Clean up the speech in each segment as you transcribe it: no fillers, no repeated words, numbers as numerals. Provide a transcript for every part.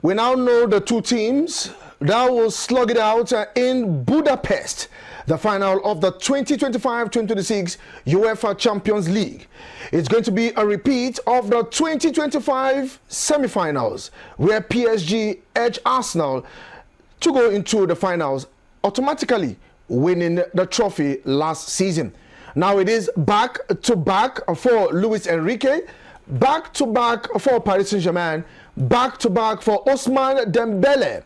We now know the two teams that will slug it out in Budapest, the final of the 2025-2026 UEFA Champions League. It's going to be a repeat of the 2025 semi-finals, where PSG edged Arsenal to go into the finals, automatically winning the trophy last season. Now it is back-to-back for Luis Enrique, back-to-back for Paris Saint-Germain, back-to-back for Ousmane Dembele.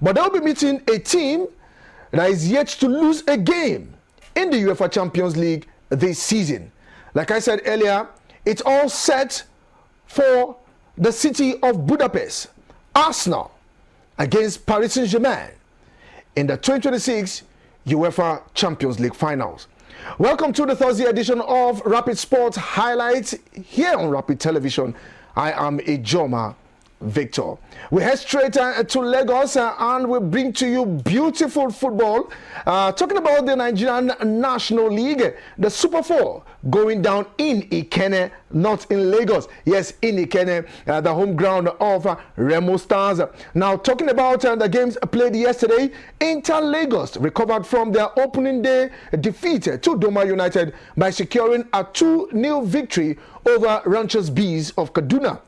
But they'll be meeting a team that is yet to lose a game in the UEFA Champions League this season. Like I said earlier, it's all set for the city of Budapest, Arsenal against Paris Saint-Germain in the 2026 UEFA Champions League finals. Welcome to the Thursday edition of Rapid Sports Highlights here on Rapid Television. I am Ijoma Victor. We head straight to Lagos and we bring to you beautiful football. Talking about the Nigerian National League, the Super 4 going down in Ikenne, not in Lagos. Yes, in Ikenne, the home ground of Remo Stars. Now, talking about the games played yesterday, Inter Lagos recovered from their opening day defeat to Doma United by securing a 2-0 victory over Ranchers Bees of Kaduna.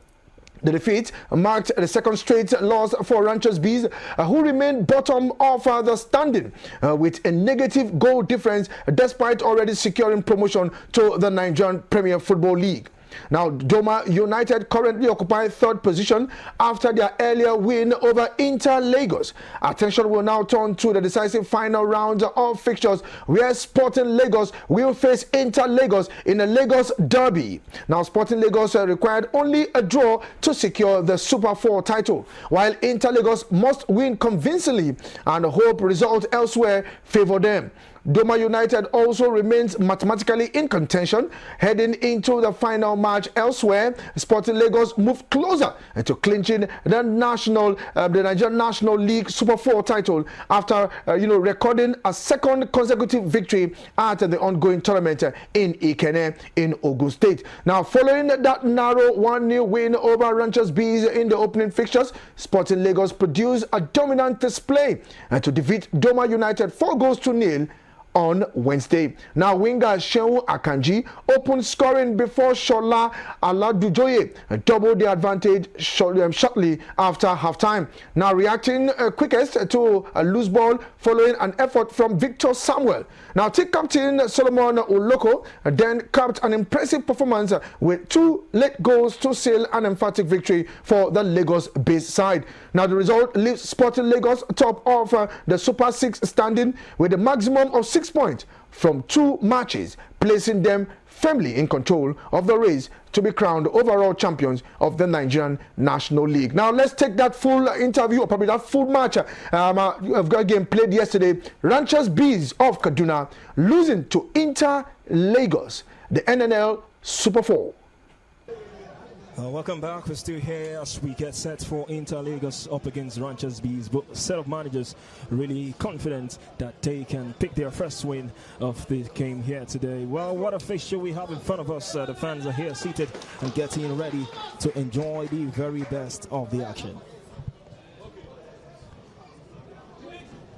The defeat marked the second straight loss for Ranchers Bees, who remained bottom of the standing with a negative goal difference despite already securing promotion to the Nigerian Premier Football League. Now, Doma United currently occupy third position after their earlier win over Inter Lagos. Attention will now turn to the decisive final round of fixtures where Sporting Lagos will face Inter Lagos in a Lagos derby. Now, Sporting Lagos required only a draw to secure the Super 4 title, while Inter Lagos must win convincingly and hope result elsewhere favor them. Doma United also remains mathematically in contention heading into the final match elsewhere. Sporting Lagos moved closer to clinching the Nigerian National League Super 4 title after recording a second consecutive victory at the ongoing tournament in Ikenne in Ogun State. Now, following that narrow 1-0 win over Ranchers Bees in the opening fixtures, Sporting Lagos produced a dominant display to defeat Doma United 4-0 on Wednesday. Now, winger Shehu Akanji opened scoring before Shola Aladujoye doubled the advantage shortly after halftime. Now, reacting quickest to a loose ball following an effort from Victor Samuel. Now, team captain Solomon Oloko then capped an impressive performance with 2 late goals to seal an emphatic victory for the Lagos-based side. Now, the result leaves Sporting Lagos top of the Super 6 standing with a maximum of 6 points from 2 matches, placing them firmly in control of the race to be crowned overall champions of the Nigerian National League. Now, let's take that full interview, or probably that full match of the game played yesterday. Ranchers Bees of Kaduna losing to Inter Lagos, the NNL Super 4. Welcome back. We're still here as we get set for Inter Lagos up against Ranchers Bees. But set of managers really confident that they can pick their first win of the game here today. Well, what a fixture we have in front of us. The fans are here seated and getting ready to enjoy the very best of the action.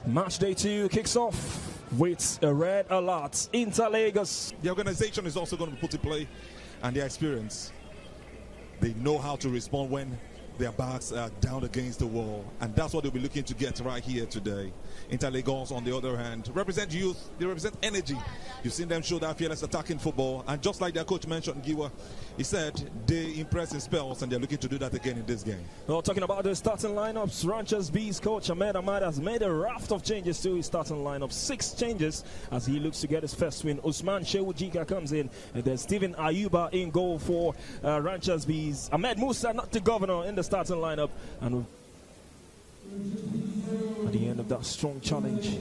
Match day 2 kicks off with a red alert. Inter Lagos. The organization is also going to be put in play, and their experience. They know how to respond when their backs are down against the wall, and that's what they'll be looking to get right here today. Inter Lagos, on the other hand, represent youth, they represent energy. You've seen them show that fearless attacking football, and just like their coach mentioned, Giwa, he said they impress in spells, and they're looking to do that again in this game. Well, talking about the starting lineups, Ranchers Bees coach Ahmad has made a raft of changes to his starting lineup. 6 changes as he looks to get his first win. Usman Shewujika comes in, and there's Stephen Ayuba in goal for Ranchers Bees. Ahmed Musa, not the governor, in the starting lineup, and at the end of that strong challenge,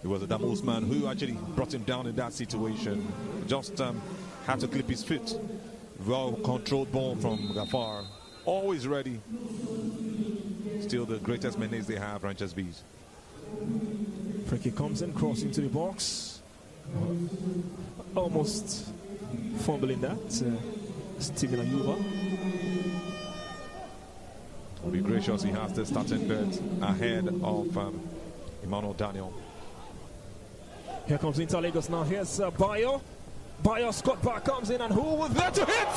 it was Adam Usman who actually brought him down in that situation. Just had to clip his foot. Well controlled ball from Gafar, always ready. Still the greatest menace they have, Ranchers Bees. Frankie comes in, crossing to the box, almost fumbling that. Steven Ayuba. Will be gracious. He has the starting bid ahead of Emmanuel Daniel. Here comes Inter Lagos now. Here's Bayo. Bayo, Scott back comes in, and who was there to hit?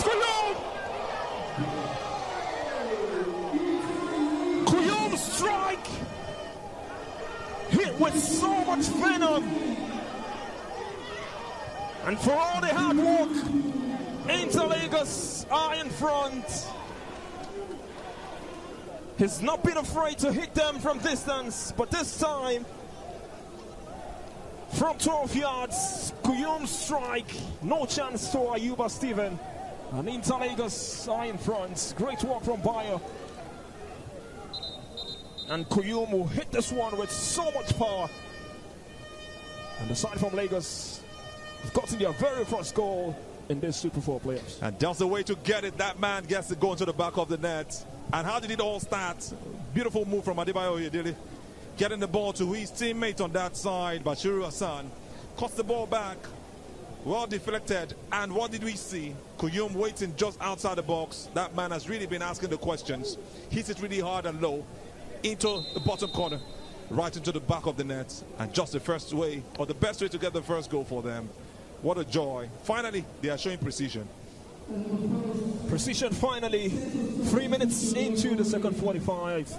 Kuyum strike! Hit with so much venom. And for all the hard work, Inter Lagos are in front. He's not been afraid to hit them from distance, but this time, from 12 yards, Kuyum strike. No chance to Ayuba Steven. And Inter Lagos are in front. Great work from Bayo. And Kuyum will hit this one with so much power. And the side from Lagos have gotten their very first goal in this Super 4 playoffs. And that's the way to get it. That man gets to go into the back of the net. And how did it all start? Beautiful move from Adebayo Oyedele. Getting the ball to his teammate on that side, Bashiru Hassan. Cuts the ball back. Well deflected. And what did we see? Kuyum waiting just outside the box. That man has really been asking the questions. Hits it really hard and low into the bottom corner, right into the back of the net. And just the first way, or the best way to get the first goal for them. What a joy. Finally, they are showing precision. Precision finally. 3 minutes into the second 45.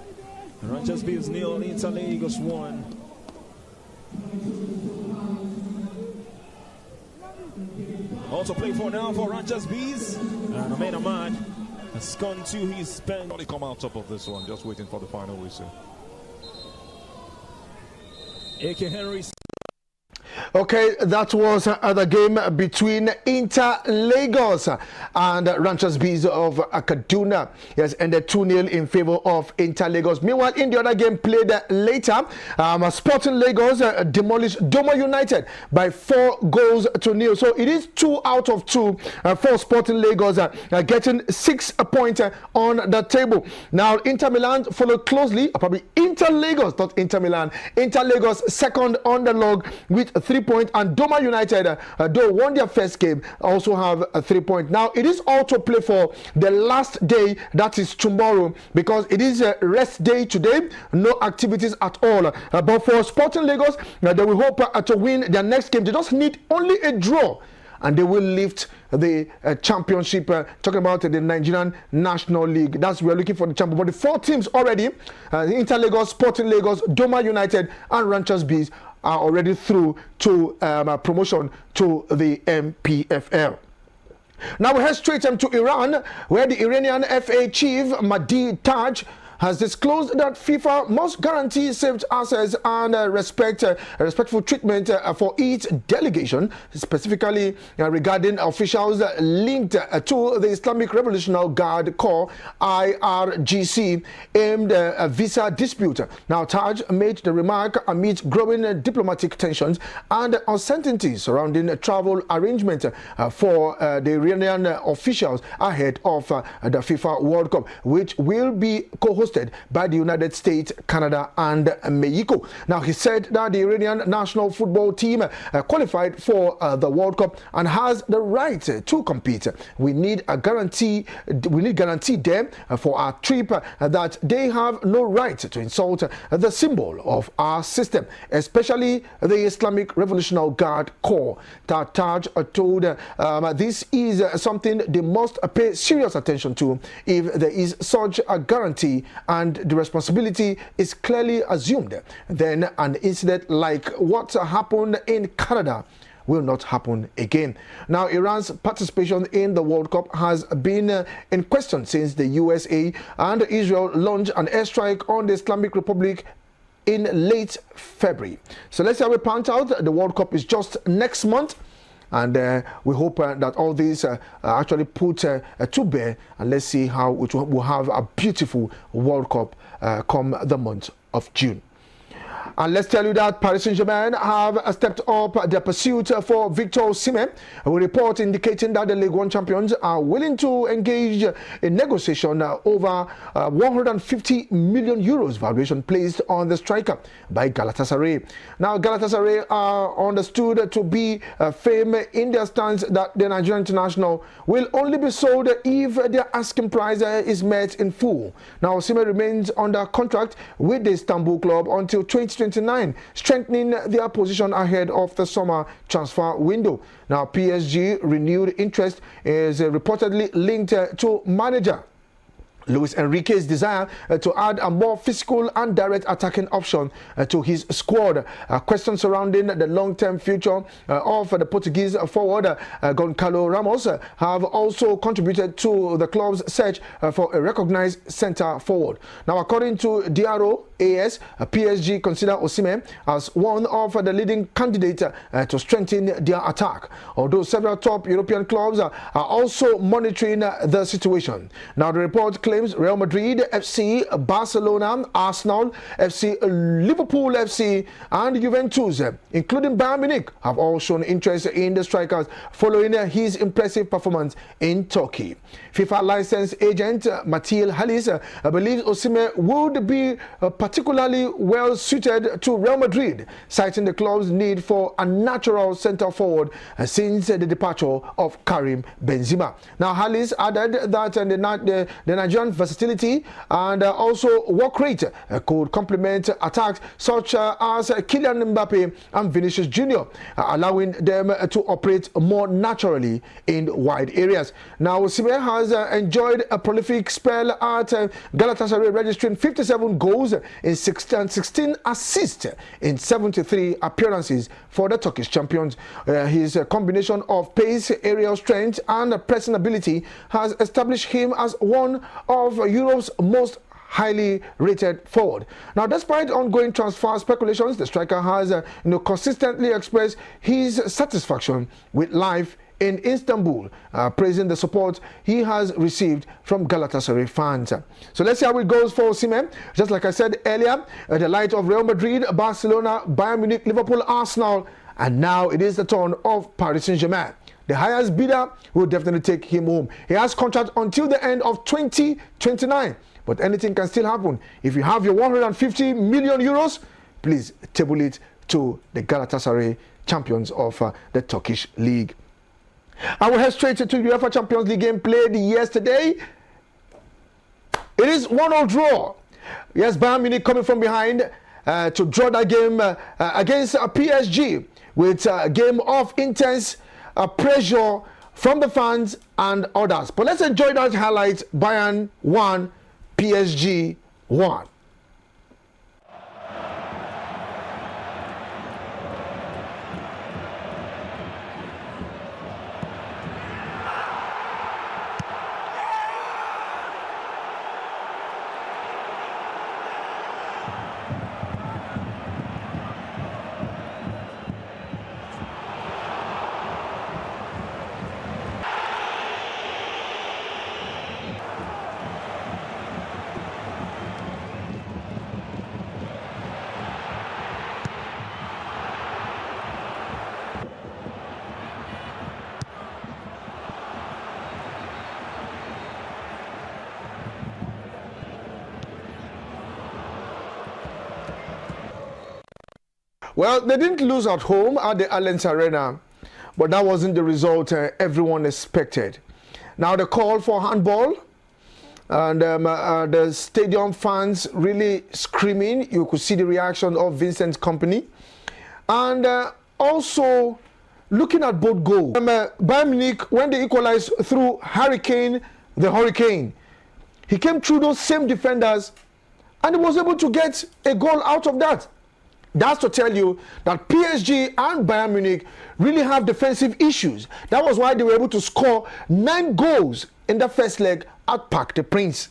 Rangers Bees 0, Inter Lagos 1. Also play for now for Rangers Bees. And Ahmed Ahmad has gone to his bench. Only come out top of this one, just waiting for the final whistle. Ike Henry. Okay, that was the game between Inter Lagos and Rangers Bees of Kaduna. Yes, ended 2-0 in favor of Inter Lagos. Meanwhile, in the other game played later, Sporting Lagos demolished Doma United by 4-0. So it is 2 out of 2 for Sporting Lagos, getting 6 points on the table. Now, Inter Milan followed closely, probably Inter Lagos, not Inter Milan. Inter Lagos second on the log with 3 points, and Doma United, though won their first game, also have 3 points. Now it is all to play for the last day, that is tomorrow, because it is a rest day today, no activities at all. But for Sporting Lagos, they will hope to win their next game. They just need only a draw, and they will lift the championship. Talking about the Nigerian National League, that's we are looking for the champion. But the 4 teams already, Inter Lagos, Sporting Lagos, Doma United, and Rangers Bees, are already through to promotion to the MPFL. Now we head straight to Iran, where the Iranian FA chief Mahdi Taj has disclosed that FIFA must guarantee safe access and respectful treatment for its delegation, specifically regarding officials linked to the Islamic Revolutionary Guard Corps (IRGC) aimed visa dispute. Now, Taj made the remark amid growing diplomatic tensions and uncertainty surrounding travel arrangements for the Iranian officials ahead of the FIFA World Cup, which will be co-hosted by the United States, Canada, and Mexico. Now, he said that the Iranian national football team qualified for the World Cup and has the right to compete. We need a guarantee. We need guarantee there for our trip that they have no right to insult the symbol of our system, especially the Islamic Revolutionary Guard Corps. Taj told this is something they must pay serious attention to if there is such a guarantee and the responsibility is clearly assumed. Then an incident like what happened in Canada will not happen again. Now, Iran's participation in the World Cup has been in question since the USA and Israel launched an airstrike on the Islamic Republic in late February. So let's have a point out. The World Cup is just next month. And we hope that all these actually put to bear, and let's see how we'll have a beautiful World Cup come the month of June. And let's tell you that Paris Saint-Germain have stepped up their pursuit for Victor Osimhen. A report indicating that the League One champions are willing to engage in negotiation over 150 million euros valuation placed on the striker by Galatasaray. Now, Galatasaray are understood to be firm in their stance that the Nigerian international will only be sold if their asking price is met in full. Now, Osimhen remains under contract with the Istanbul club until 2029, strengthening their position ahead of the summer transfer window. Now, PSG renewed interest is reportedly linked to manager Luis Enrique's desire to add a more physical and direct attacking option to his squad. Questions surrounding the long-term future of the Portuguese forward Goncalo Ramos have also contributed to the club's search for a recognized centre forward. Now, according to DRO AS, PSG consider Osimhen as one of the leading candidates to strengthen their attack, although several top European clubs are also monitoring the situation. Now, the report claims Real Madrid FC, Barcelona, Arsenal FC, Liverpool FC and Juventus, including Bayern Munich, have all shown interest in the strikers following his impressive performance in Turkey. FIFA licensed agent Mathil Halis believes Osimhen would be particularly well suited to Real Madrid, citing the club's need for a natural centre forward since the departure of Karim Benzema. Now, Halis added that the Nigerian versatility and also work rate could complement attacks such as Kylian Mbappe and Vinicius Jr., allowing them to operate more naturally in wide areas. Now, Osimhen has enjoyed a prolific spell at Galatasaray, registering 57 goals in 16 assists in 73 appearances for the Turkish champions. His combination of pace, aerial strength and pressing ability has established him as one of Europe's most highly rated forward. Now, despite ongoing transfer speculations, the striker has consistently expressed his satisfaction with life in Istanbul, praising the support he has received from Galatasaray fans. So let's see how it goes for Osimhen. Just like I said earlier, the light of Real Madrid, Barcelona, Bayern Munich, Liverpool, Arsenal, and now it is the turn of Paris Saint-Germain. The highest bidder will definitely take him home. He has contract until the end of 2029, but anything can still happen. If you have your 150 million euros, please table it to the Galatasaray champions of the Turkish league. I will head straight to UEFA Champions League game played yesterday. It is 1-1 draw. Yes, Bayern Munich coming from behind to draw that game against PSG with a game of intense pressure from the fans and others. But let's enjoy that highlight. Bayern 1, PSG 1. Well, they didn't lose at home at the Allianz Arena, but that wasn't the result everyone expected. Now, the call for handball and the stadium fans really screaming. You could see the reaction of Vincent Kompany. And also looking at both goals. Bayern Munich, when they equalized through Hurricane, the Hurricane, he came through those same defenders and he was able to get a goal out of that. That's to tell you that PSG and Bayern Munich really have defensive issues. That was why they were able to score 9 goals in the first leg at Parc des Princes.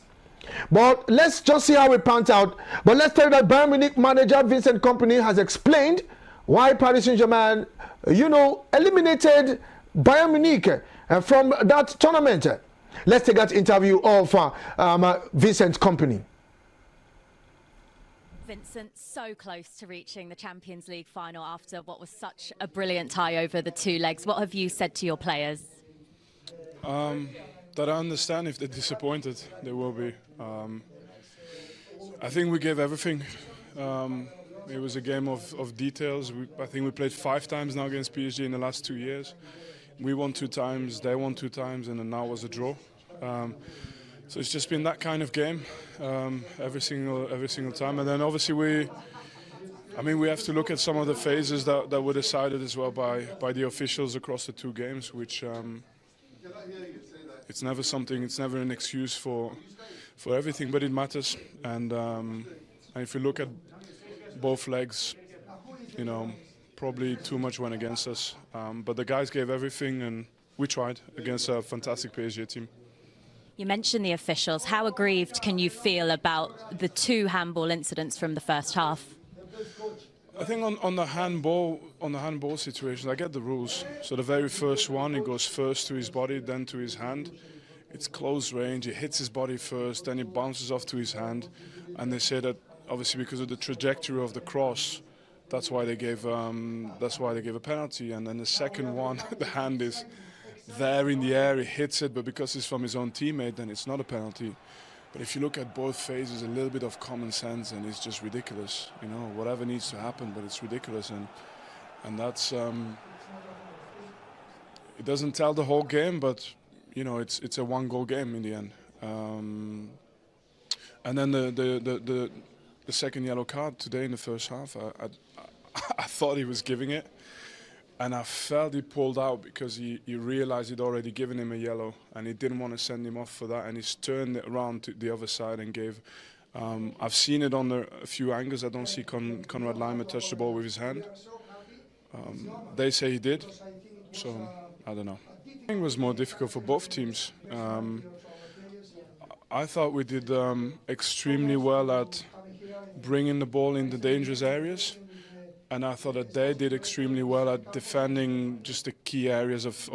But let's just see how it pans out. But let's tell you that Bayern Munich manager Vincent Kompany has explained why Paris Saint-Germain, eliminated Bayern Munich from that tournament. Let's take that interview of Vincent Kompany. Vincent, so close to reaching the Champions League final after what was such a brilliant tie over the two legs. What have you said to your players? That I understand if they're disappointed, they will be. I think we gave everything. It was a game of details. I think we played 5 times now against PSG in the last 2 years. We won 2 times, they won 2 times, and then now was a draw. So it's just been that kind of game every single time. And then obviously we have to look at some of the phases that were decided as well by the officials across the 2 games, which it's never an excuse for everything, but it matters. And if you look at both legs, you know, probably too much went against us. But the guys gave everything, and we tried against a fantastic PSG team. You mentioned the officials. How aggrieved can you feel about the 2 handball incidents from the first half? I think on the handball situation, I get the rules. So the very first one, it goes first to his body, then to his hand. It's close range. It hits his body first, then it bounces off to his hand. And they say that obviously because of the trajectory of the cross, that's why they gave a penalty. And then the second one, the hand is there in the air, he hits it, but because it's from his own teammate, then it's not a penalty. But if you look at both phases, a little bit of common sense, and it's just ridiculous. You know, whatever needs to happen, but it's ridiculous, and that's it doesn't tell the whole game, but you know, it's a 1-goal game in the end. And then the second yellow card today in the first half, I thought he was giving it. And I felt he pulled out because he realized he'd already given him a yellow, and he didn't want to send him off for that, and he's turned it around to the other side and gave. I've seen it on a few angles. I don't see Konrad Laimer touch the ball with his hand. They say he did, so I don't know. I think it was more difficult for both teams. I thought we did extremely well at bringing the ball in the dangerous areas. And I thought that they did extremely well at defending just the key areas of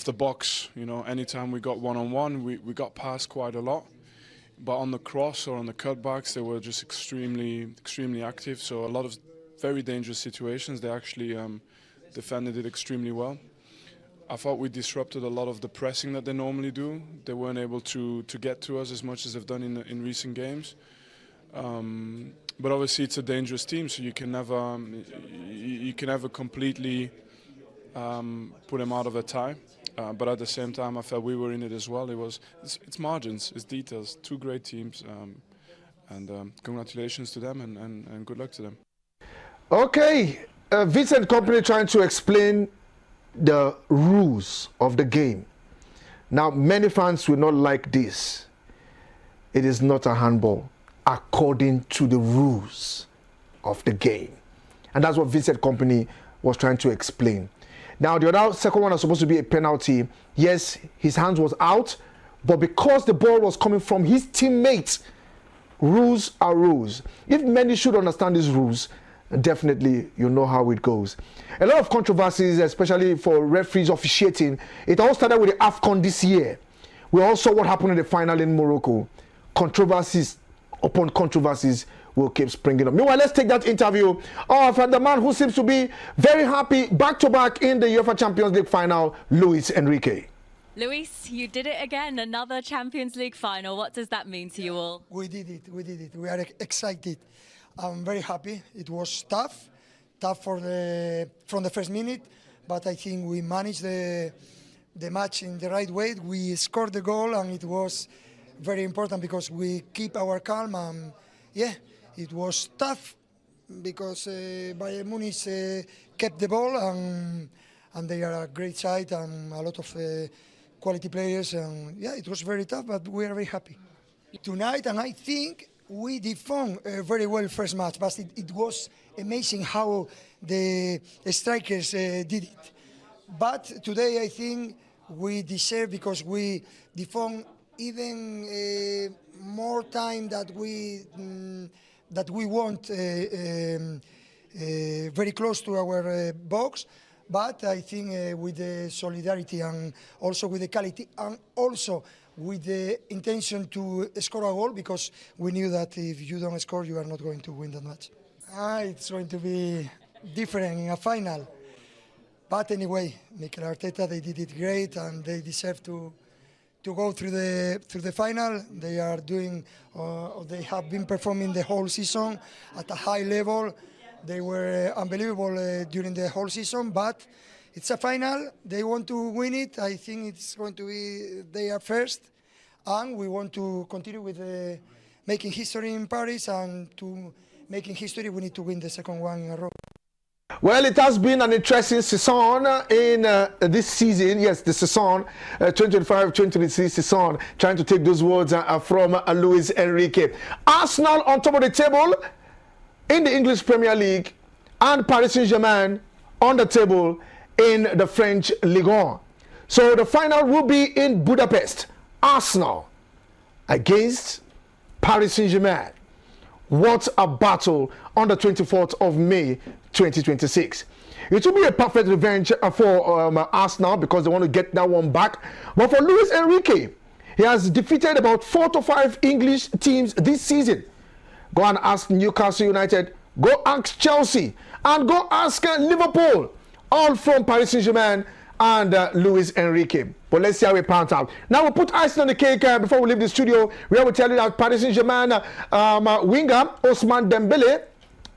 the box. You know, anytime we got one-on-one, we got past quite a lot. But on the cross or on the cutbacks, they were just extremely active. So a lot of very dangerous situations, they actually defended it extremely well. I thought we disrupted a lot of the pressing that they normally do. They weren't able to get to us as much as they've done in recent games. But obviously it's a dangerous team, so you can never completely put them out of a tie. But at the same time, I felt we were in it as well. It's margins, it's details. 2 great teams, and congratulations to them and good luck to them. Okay, Vincent Kompany trying to explain the rules of the game. Now, many fans will not like this. It is not a handball, according to the rules of the game. And that's what Vincent Kompany was trying to explain. Now, the second one was supposed to be a penalty. Yes, his hands was out, but because the ball was coming from his teammates, rules are rules. If many should understand these rules, definitely you know how it goes. A lot of controversies, especially for referees officiating. It all started with the AFCON this year. We all saw what happened in the final in Morocco. Controversies upon controversies will keep springing up. Meanwhile, let's take that interview of the man who seems to be very happy back-to-back in the UEFA Champions League final, Luis Enrique. Luis, you did it again, another Champions League final. What does that mean to you all? We did it. We are excited. I'm very happy. It was tough from the first minute, but I think we managed the match in the right way. We scored the goal, and it was very important because we keep our calm. And yeah, it was tough because Bayern Munich kept the ball, and they are a great side and a lot of quality players. And yeah, it was very tough, but we are very happy tonight. And I think we defended very well first match, but it was amazing how the strikers did it. But today I think we deserve, because we defend even more time that we want very close to our box. But I think with the solidarity and also with the quality, and also with the intention to score a goal, because we knew that if you don't score, you are not going to win that match. It's going to be different in a final. But anyway, Mikel Arteta, they did it great, and they deserve to go through the final. They are doing, they have been performing the whole season at a high level. They were unbelievable during the whole season, but it's a final. They want to win it. I think it's going to be they are first, and we want to continue with making history in Paris, and to making history, we need to win the second one in a row. Well, it has been an interesting season in this season. Yes, the season 2025-2026 season. Trying to take those words from Luis Enrique. Arsenal on top of the table in the English Premier League, and Paris Saint-Germain on the table in the French Ligue 1. So the final will be in Budapest. Arsenal against Paris Saint-Germain. What a battle on the 24th of May 2026. It will be a perfect revenge for Arsenal, because they want to get that one back. But for Luis Enrique, he has defeated about 4 to 5 English teams this season. Go and ask Newcastle United, go ask Chelsea, and go ask Liverpool, all from Paris Saint-Germain and Luis Enrique. But let's see how it pans out. Now we'll put icing on the cake before we leave the studio. We will tell you that Paris Saint-Germain winger Ousmane Dembele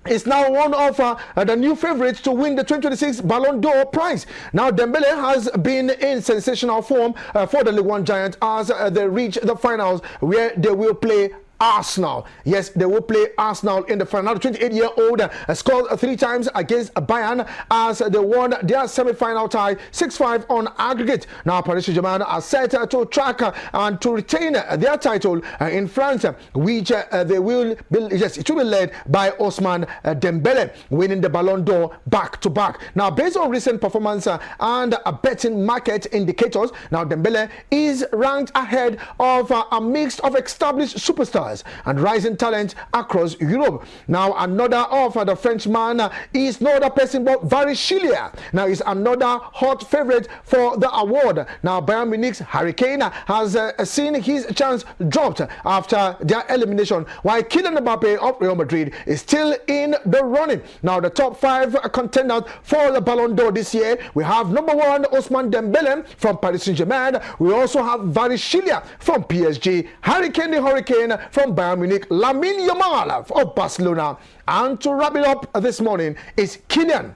is now one of the new favorites to win the 2026 Ballon d'Or prize. Now Dembele has been in sensational form for the Ligue 1 giant as they reach the finals, where they will play Arsenal. Yes, they will play Arsenal in the final. The 28-year-old scored 3 times against Bayern as they won their semi-final tie 6-5 on aggregate. Now Paris Saint-Germain are set to track and to retain their title in France, which they will be, yes, it will be led by Ousmane Dembele, winning the Ballon d'Or back-to-back. Now, based on recent performance and betting market indicators, now Dembele is ranked ahead of a mix of established superstars and rising talent across Europe. Now, another of the Frenchman is no other person but Varishilya. Now, he's another hot favorite for the award. Now, Bayern Munich's Ikenne has seen his chance dropped after their elimination, while Kylian Mbappe of Real Madrid is still in the running. Now, the top 5 contenders for the Ballon d'Or this year, we have number 1 Ousmane Dembele from Paris Saint-Germain. We also have Varishilya from PSG, Ikenne the Hurricane from Bayern Munich, Lamine Yamal of Barcelona, and to wrap it up this morning is Kylian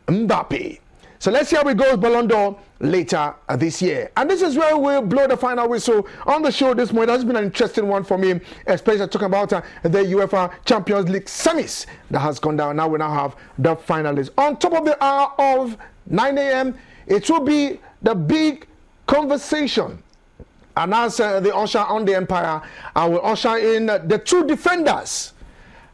Mbappe. So let's see how it goes Ballon d'Or later this year. And this is where we'll blow the final whistle on the show this morning. It has been an interesting one for me, especially talking about the UEFA Champions League semis that has gone down. Now we have the finalists. On top of the hour of 9 a.m., it will be the big conversation. And as the usher on the Empire, I will usher in the 2 defenders.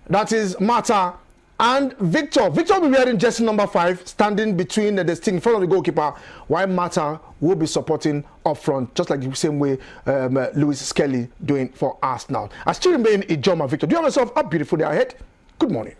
That is Mata and Victor. Victor will be wearing jersey number 5, standing between the stick in front of the goalkeeper, while Mata will be supporting up front, just like the same way Lewis Skelly doing for Arsenal. I still remain Ijoma Victor. Do you have yourself a beautiful day ahead? Good morning.